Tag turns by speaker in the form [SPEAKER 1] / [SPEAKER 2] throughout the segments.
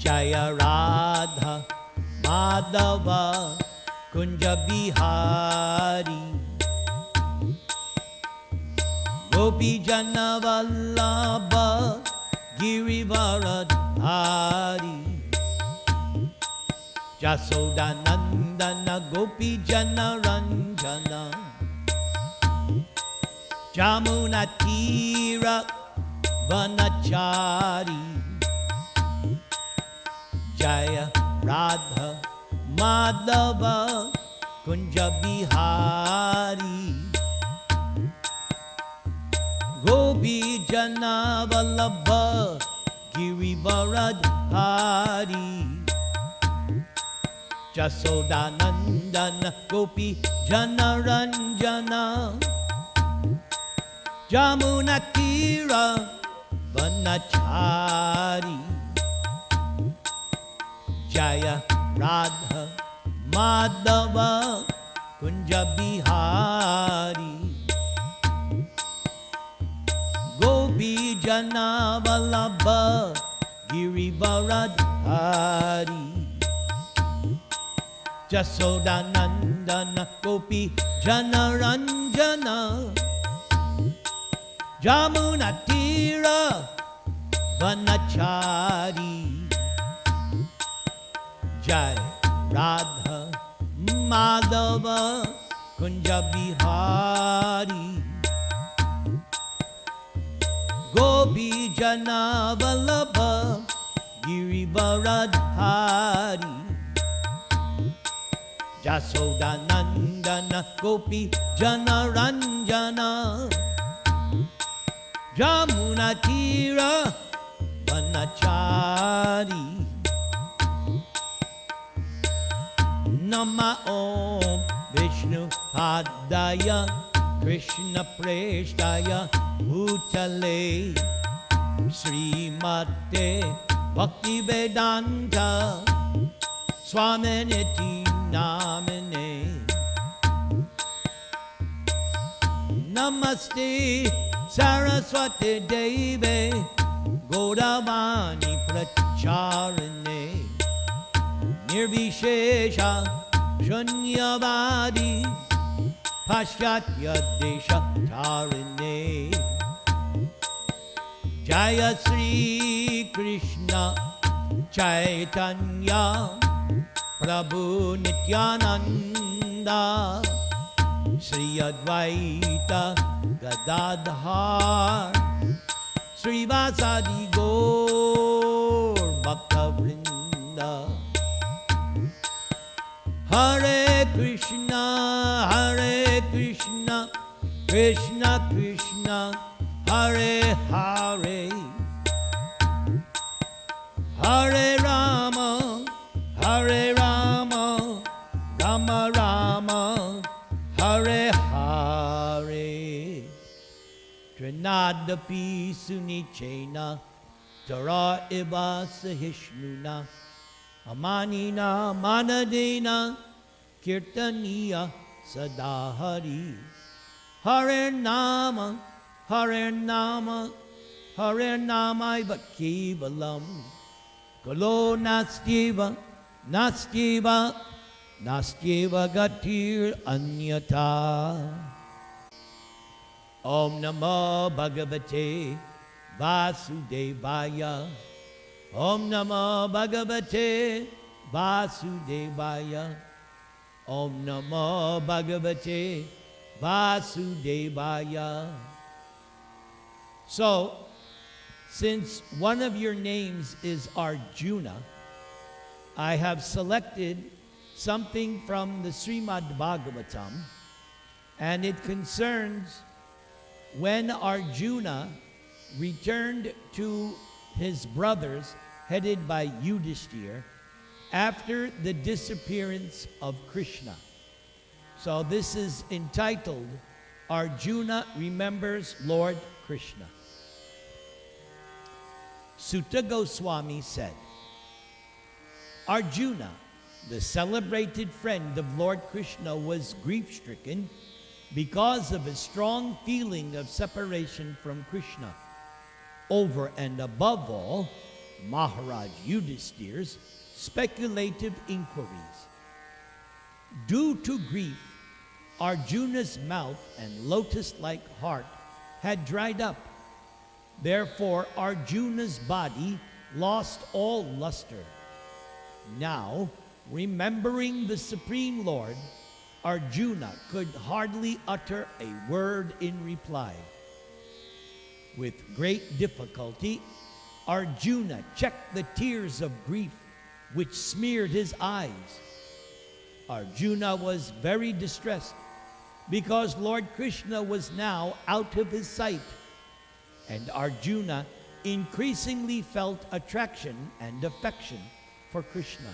[SPEAKER 1] Jaya Radha Madhava Kunja Bihari Gopi Jana Vallabha Girivaradhari Jasodanandana Gopi Jana Ranjana Jamunatira Vanachari Jaya Radha Madhava Kunja Bihari Gopi Jana Vallabha Girivaradhari Jasodanandana Gopi Jana Ranjana Jamunatira Vanachari Jaya Radha Madhava Kunja Bihari Gopi Jana Vallabha Girivaradhari Jasodanandana Gopi Jana Ranjana Jamunatira Vanachari Jai Radha Madhava Kunja Bihari Gopi Jana Vallabha Girivaradhari Jasodanandana Gopi Jana Ranjana Jamunatira Vanachari Nama Om Vishnu Padaya Krishna Preshtaya Bhutale Srimate Bhaktivedanta Swaminiti Namine Namaste Saraswati Deve Godavani Pracharane Nirvishesha Shunyavadi Paschatya Desha Tarine Jaya Sri Krishna Chaitanya Prabhu Nityananda Sri Advaita Gadadhar Sri Vasadi Gaur Bhakta Vrinda Hare Krishna Krishna Krishna Hare Hare Hare Rama Rama Rama Hare Hare Trinadapi Sunichena Tara Iva Sahishnuna Amanina Manadena Kirtaniya Sadahari Hare Nama Hare Nama Hare Nama Vakivalam Kalo Nastyeva Nastyeva Nastyeva Gatir Anyata Om Namo Bhagavate Vasudevaya Om Namo Bhagavate Vasudevaya Om Namo Bhagavate Vasudevaya. So, since one of your names is Arjuna, I have selected something from the Srimad Bhagavatam, and it concerns when Arjuna returned to his brothers headed by Yudhishthira after the disappearance of Krishna. So this is entitled, Arjuna Remembers Lord Krishna. Sutta Goswami said, Arjuna, the celebrated friend of Lord Krishna, was grief-stricken because of his strong feeling of separation from Krishna. Over and above all, Maharaj Yudhishthir's speculative inquiries. Due to grief, Arjuna's mouth and lotus-like heart had dried up. Therefore, Arjuna's body lost all luster. Now, remembering the Supreme Lord, Arjuna could hardly utter a word in reply. With great difficulty, Arjuna checked the tears of grief which smeared his eyes. Arjuna was very distressed because Lord Krishna was now out of his sight, and Arjuna increasingly felt attraction and affection for Krishna.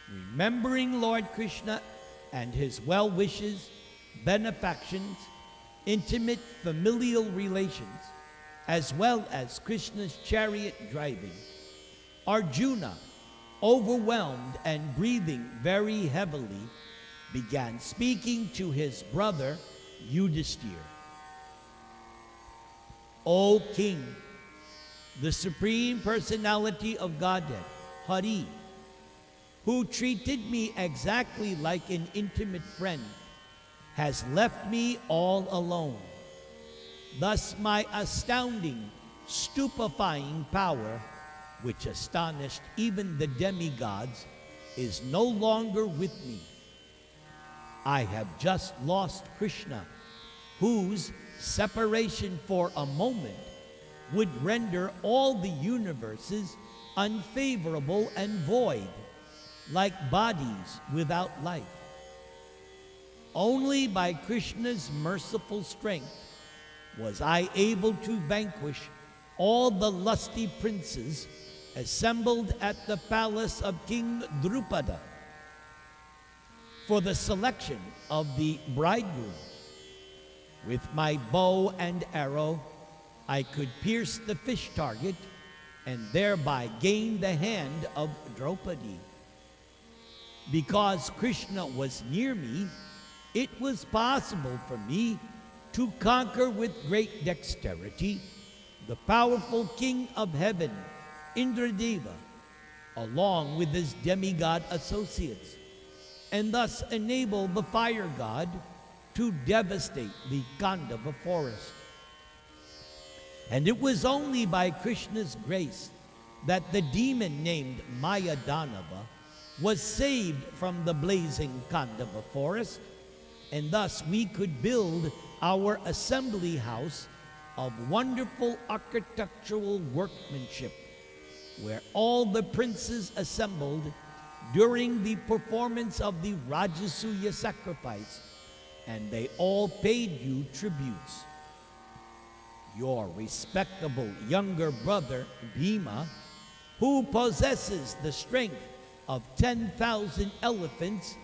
[SPEAKER 1] Remembering Lord Krishna and his well wishes, benefactions, intimate familial relations, as well as Krishna's chariot driving, Arjuna, overwhelmed and breathing very heavily, began speaking to his brother Yudhishthir. O King, the Supreme Personality of Godhead, Hari, who treated me exactly like an intimate friend, has left me all alone. Thus my astounding, stupefying power, which astonished even the demigods, is no longer with me. I have just lost Krishna, whose separation for a moment would render all the universes unfavorable and void, like bodies without life. Only by Krishna's merciful strength was I able to vanquish all the lusty princes assembled at the palace of King Drupada for the selection of the bridegroom. With my bow and arrow, I could pierce the fish target and thereby gain the hand of Draupadi. Because Krishna was near me, it was possible for me to conquer with great dexterity the powerful king of heaven, Indradeva, along with his demigod associates, and thus enable the fire god to devastate the Kandava forest. And it was only by Krishna's grace that the demon named Mayadanava was saved from the blazing Kandava forest, and thus we could build our assembly house of wonderful architectural workmanship, where all the princes assembled during the performance of the Rajasuya sacrifice, and they all paid you tributes. Your respectable younger brother, Bhima, who possesses the strength of 10,000 elephants,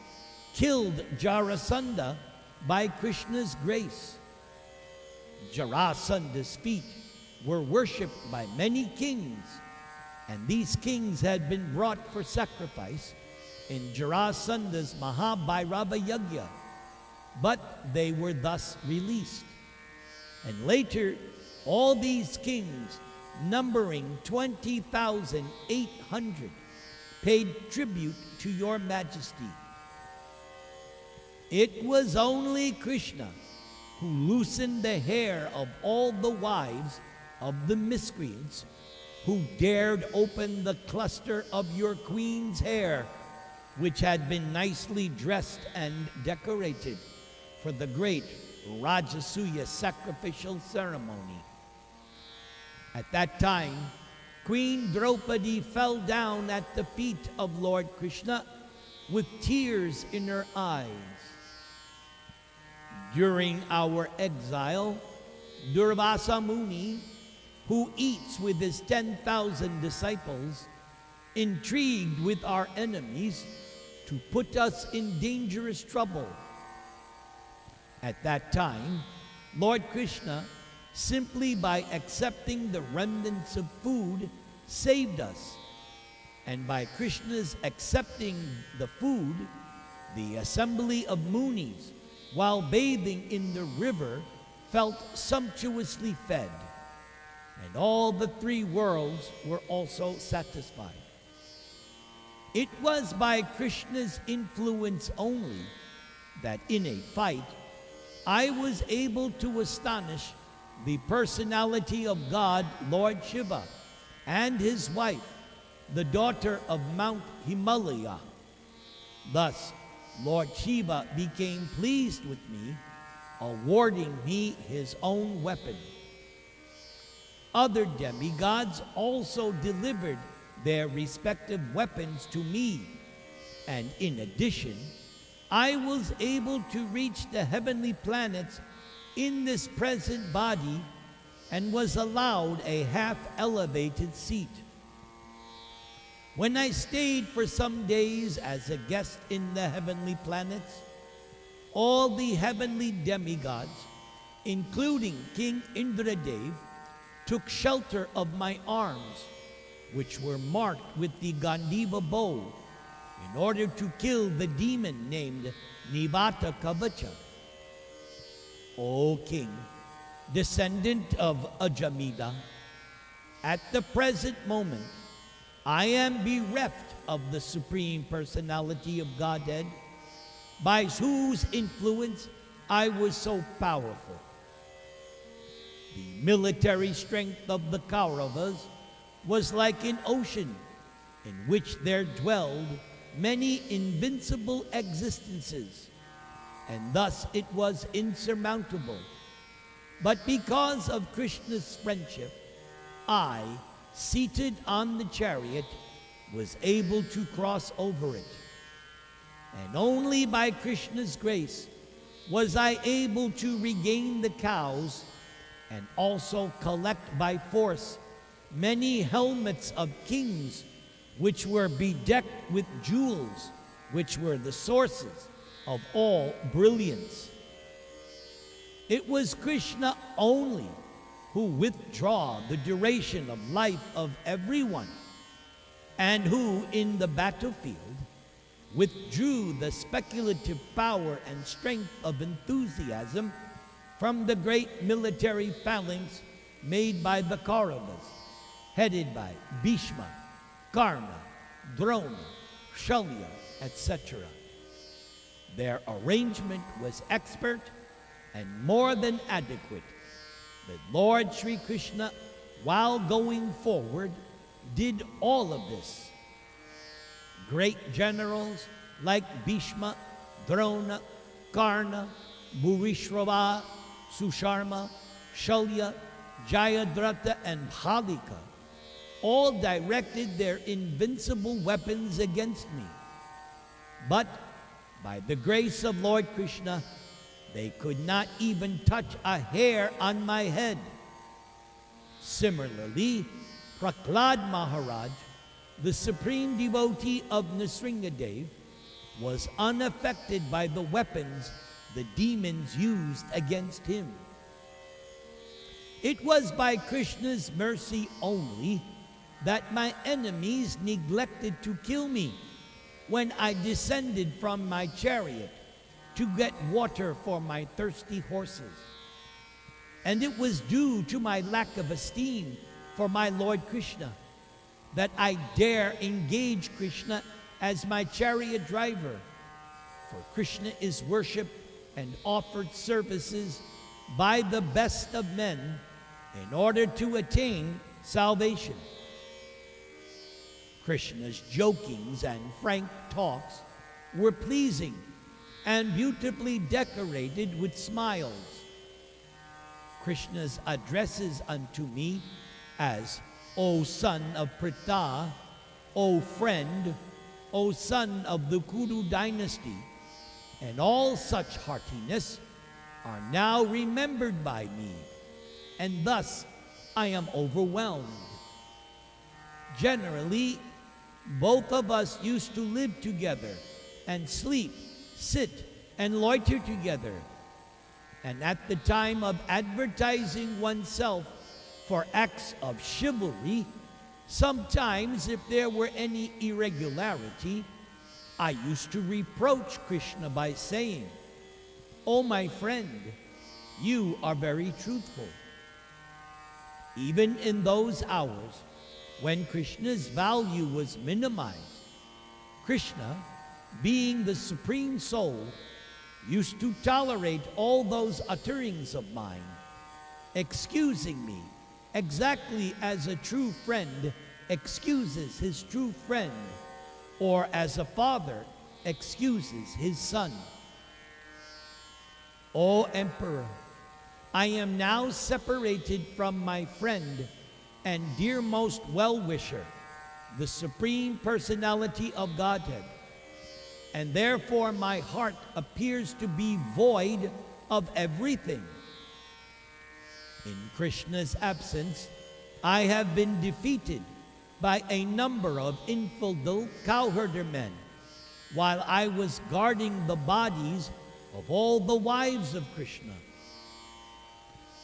[SPEAKER 1] killed Jarasandha by Krishna's grace. Jarasandha's feet were worshipped by many kings, and these kings had been brought for sacrifice in Jarasandha's Mahabhairava Yajna, but they were thus released. And later, all these kings, numbering 20,800, paid tribute to your majesty. It was only Krishna who loosened the hair of all the wives of the miscreants, who dared open the cluster of your queen's hair, which had been nicely dressed and decorated for the great Rajasuya sacrificial ceremony. At that time, Queen Draupadi fell down at the feet of Lord Krishna with tears in her eyes. During our exile, Durvasa Muni, who eats with his 10,000 disciples, intrigued with our enemies to put us in dangerous trouble. At that time, Lord Krishna, simply by accepting the remnants of food, saved us. And by Krishna's accepting the food, the assembly of Munis, while bathing in the river, felt sumptuously fed. and all the three worlds were also satisfied. It was by Krishna's influence only that in a fight I was able to astonish the personality of God, Lord Shiva, and his wife, the daughter of Mount Himalaya. Thus, Lord Shiva became pleased with me, awarding me his own weapon. Other demigods also delivered their respective weapons to me, and in addition, I was able to reach the heavenly planets in this present body and was allowed a half-elevated seat. When I stayed for some days as a guest in the heavenly planets, all the heavenly demigods, including King Indradev, took shelter of my arms, which were marked with the Gandiva bow, in order to kill the demon named Nivata Kavacha. O King, descendant of Ajamida, at the present moment, I am bereft of the Supreme Personality of Godhead, by whose influence I was so powerful. The military strength of the Kauravas was like an ocean in which there dwelled many invincible existences, and thus it was insurmountable. But because of Krishna's friendship, I, seated on the chariot, was able to cross over it. And only by Krishna's grace was I able to regain the cows and also collect by force many helmets of kings which were bedecked with jewels, which were the sources of all brilliance. It was Krishna only who withdraw the duration of life of everyone, and who in the battlefield withdrew the speculative power and strength of enthusiasm from the great military phalanx made by the Kauravas, headed by Bhishma, Karna, Drona, Shalya, etc. Their arrangement was expert and more than adequate. But Lord Sri Krishna, while going forward, did all of this. Great generals like Bhishma, Drona, Karna, Bhurishrava, Susharma, Shalya, Jayadratha, and Bhalika all directed their invincible weapons against me. But by the grace of Lord Krishna, they could not even touch a hair on my head. Similarly, Prahlad Maharaj, the supreme devotee of Nrsingadev, was unaffected by the weapons the demons used against him. It was by Krishna's mercy only that my enemies neglected to kill me when I descended from my chariot to get water for my thirsty horses. And it was due to my lack of esteem for my Lord Krishna that I dare engage Krishna as my chariot driver. For Krishna is worshipped and offered services by the best of men in order to attain salvation. Krishna's jokings and frank talks were pleasing and beautifully decorated with smiles. Krishna's addresses unto me as, O son of Pritha, O friend, O son of the Kuru dynasty, and all such heartiness are now remembered by me, and thus I am overwhelmed. Generally, both of us used to live together and sleep, sit, and loiter together. And at the time of advertising oneself for acts of chivalry, sometimes if there were any irregularity, I used to reproach Krishna by saying, "Oh, my friend, you are very truthful." Even in those hours when Krishna's value was minimized, Krishna, being the Supreme Soul, used to tolerate all those utterings of mine, excusing me exactly as a true friend excuses his true friend, or as a father excuses his son. O Emperor, I am now separated from my friend and dearmost well-wisher, the Supreme Personality of Godhead, and therefore my heart appears to be void of everything. In Krishna's absence, I have been defeated by a number of infidel cowherder men, while I was guarding the bodies of all the wives of Krishna.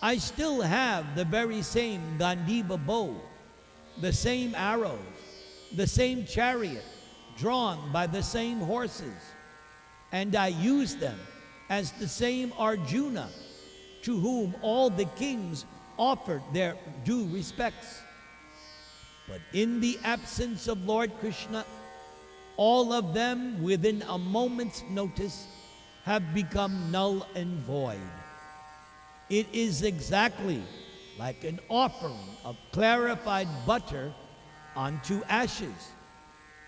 [SPEAKER 1] I still have the very same Gandiva bow, the same arrows, the same chariot, drawn by the same horses, and I use them as the same Arjuna, to whom all the kings offered their due respects. But in the absence of Lord Krishna, all of them within a moment's notice have become null and void. It is exactly like an offering of clarified butter onto ashes,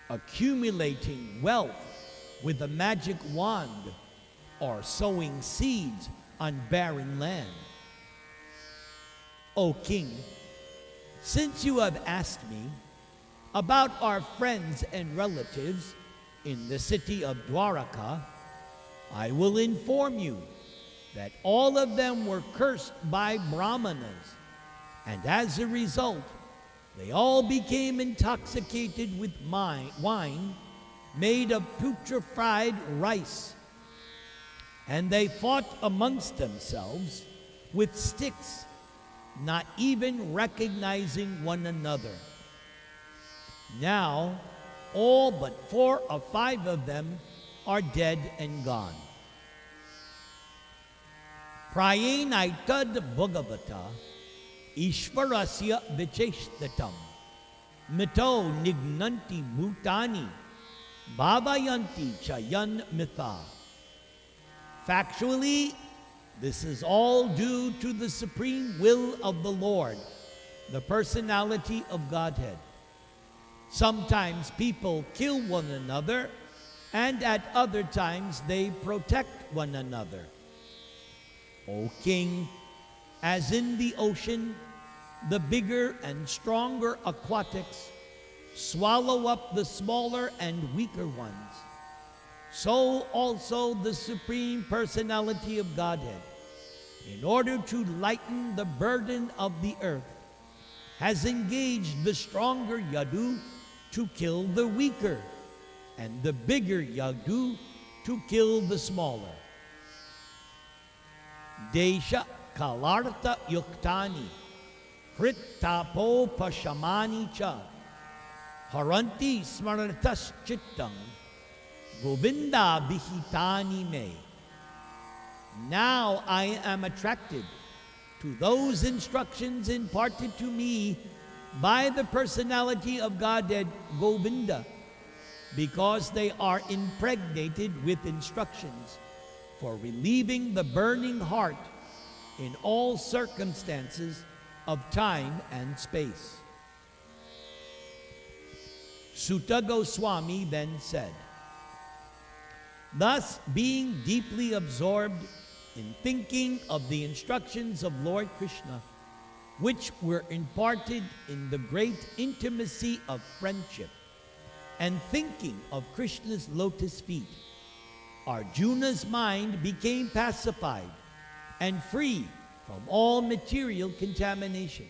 [SPEAKER 1] accumulating wealth with a magic wand, or sowing seeds on barren land. O King, since you have asked me about our friends and relatives in the city of Dwaraka, I will inform you that all of them were cursed by Brahmanas, and as a result, they all became intoxicated with wine made of putrefied rice, and they fought amongst themselves with sticks, not even recognizing one another. Now, all but 4 or 5 of them are dead and gone. Prayenaitad Bhagavata Ishvarasya Vicheshtatam Mito Nignanti Bhutani Bhavayanti Chayan Mitha. Factually, this is all due to the supreme will of the Lord, the personality of Godhead. Sometimes people kill one another, and at other times they protect one another. O King, as in the ocean, the bigger and stronger aquatics swallow up the smaller and weaker ones, so also the Supreme Personality of Godhead, in order to lighten the burden of the earth, has engaged the stronger Yadu to kill the weaker, and the bigger Yadu to kill the smaller. Desha kalarta yuktani krittapo pashamani cha haranti smartas chittam govinda bihitani me. Now I am attracted to those instructions imparted to me by the personality of Godhead Govinda, because they are impregnated with instructions for relieving the burning heart in all circumstances of time and space. Sutta Goswami then said, thus, being deeply absorbed in thinking of the instructions of Lord Krishna, which were imparted in the great intimacy of friendship, and thinking of Krishna's lotus feet, Arjuna's mind became pacified and free from all material contamination.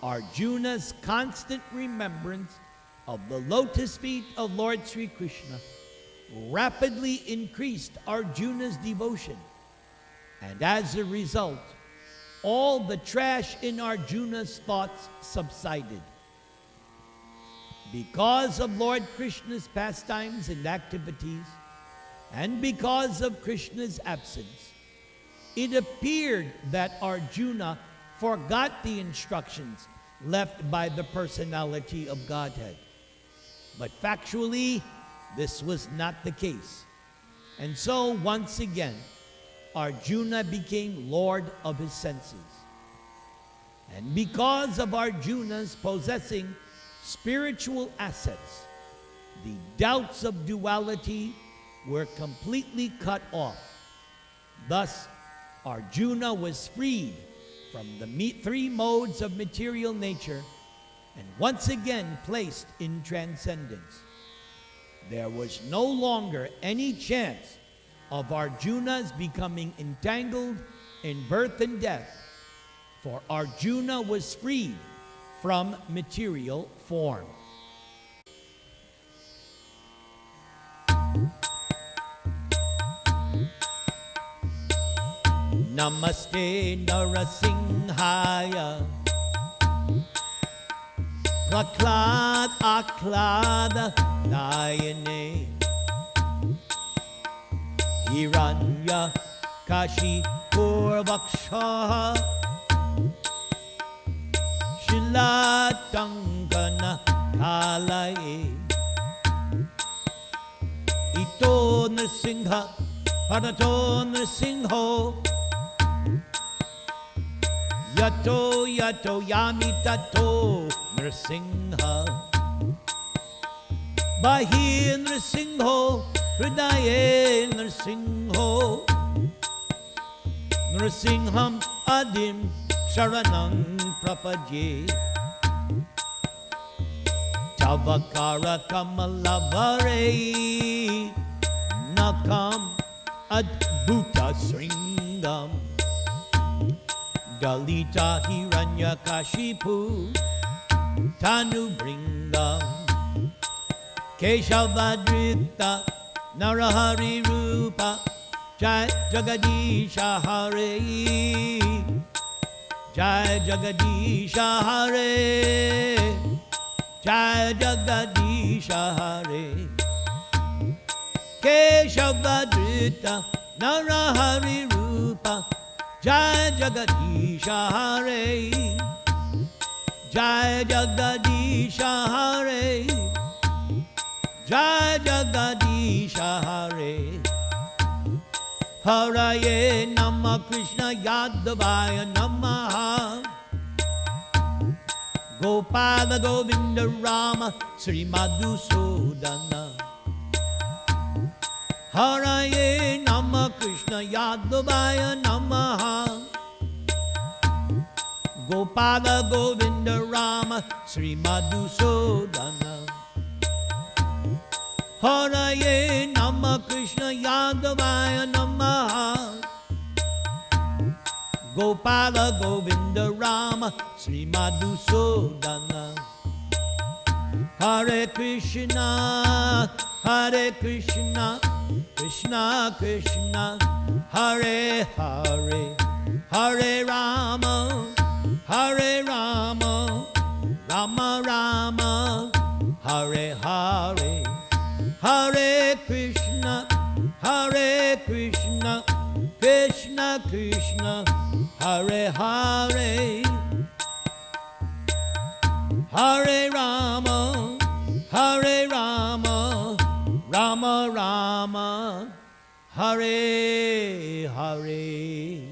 [SPEAKER 1] Arjuna's constant remembrance of the lotus feet of Lord Sri Krishna rapidly increased Arjuna's devotion, and as a result, all the trash in Arjuna's thoughts subsided. Because of Lord Krishna's pastimes and activities, and because of Krishna's absence, it appeared that Arjuna forgot the instructions left by the personality of Godhead. But factually, this was not the case. And so, once again, Arjuna became lord of his senses. And because of Arjuna's possessing spiritual assets, the doubts of duality were completely cut off. Thus, Arjuna was freed from the three modes of material nature and once again placed in transcendence. There was no longer any chance of Arjuna's becoming entangled in birth and death, for Arjuna was freed from material form. Namaste Narasimhaya Praklad Aklada Dayane Hiranya Kashi Purvaksha Shilatangana Kalaye Ito Nrsimha Parato Nrsimho Yato yato yami tato Nrsimha Bahi Nrsimho Hridaye Nrsimho Nrsimham Adim Sharanam Prapadye Tavakara Kamalavare Nakam Adbhuta Sringam Dalita Hiranyakashipu Tanu Bringam Keshavadrita Narahari Rupa Jai Jagadisha Hare Jai Jagadisha Hare Jai Jagadisha Hare Keshavadrita Narahari Rupa Jai Jagadisha Hare Jai Jagadisha Hare Jai Jagadisha Hare Haraye Nama Krishna Yadavaya Namaha Gopala Govinda Rama Sri Madhusudana Haraye Nama Krishna Yadavaya Namaha Gopala Govinda Rama Sri Madhusudana Haraye Nama Krishna Yadavaya Namaha Gopala Govinda Rama Sri Madhusudana Hare Krishna Krishna Krishna Hare Hare Hare Rama Rama Rama Hare Hare Hare Krishna Krishna Krishna Hare Hare Hare Rama Rama Rama Hare Hare